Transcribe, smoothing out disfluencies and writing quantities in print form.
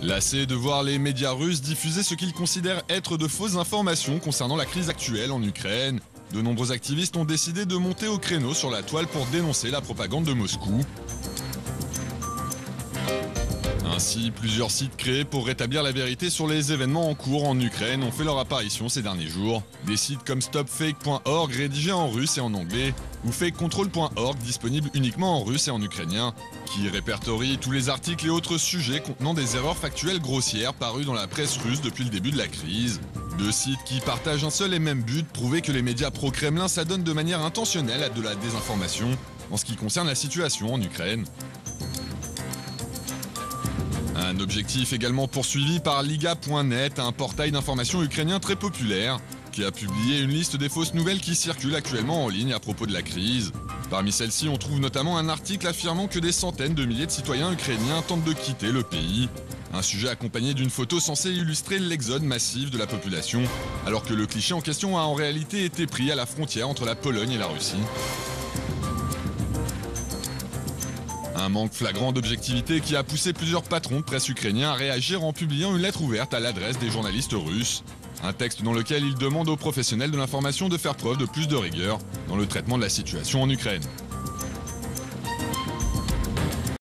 Lassés de voir les médias russes diffuser ce qu'ils considèrent être de fausses informations concernant la crise actuelle en Ukraine, de nombreux activistes ont décidé de monter au créneau sur la toile pour dénoncer la propagande de Moscou. Ainsi, plusieurs sites créés pour rétablir la vérité sur les événements en cours en Ukraine ont fait leur apparition ces derniers jours. Des sites comme stopfake.org rédigés en russe et en anglais, ou fakecontrol.org disponible uniquement en russe et en ukrainien, qui répertorient tous les articles et autres sujets contenant des erreurs factuelles grossières parues dans la presse russe depuis le début de la crise. Deux sites qui partagent un seul et même but, prouver que les médias pro-Kremlin s'adonnent de manière intentionnelle à de la désinformation en ce qui concerne la situation en Ukraine. Un objectif également poursuivi par Liga.net, un portail d'information ukrainien très populaire, qui a publié une liste des fausses nouvelles qui circulent actuellement en ligne à propos de la crise. Parmi celles-ci, on trouve notamment un article affirmant que des centaines de milliers de citoyens ukrainiens tentent de quitter le pays. Un sujet accompagné d'une photo censée illustrer l'exode massif de la population, alors que le cliché en question a en réalité été pris à la frontière entre la Pologne et la Russie. Un manque flagrant d'objectivité qui a poussé plusieurs patrons de presse ukrainiens à réagir en publiant une lettre ouverte à l'adresse des journalistes russes. Un texte dans lequel ils demandent aux professionnels de l'information de faire preuve de plus de rigueur dans le traitement de la situation en Ukraine.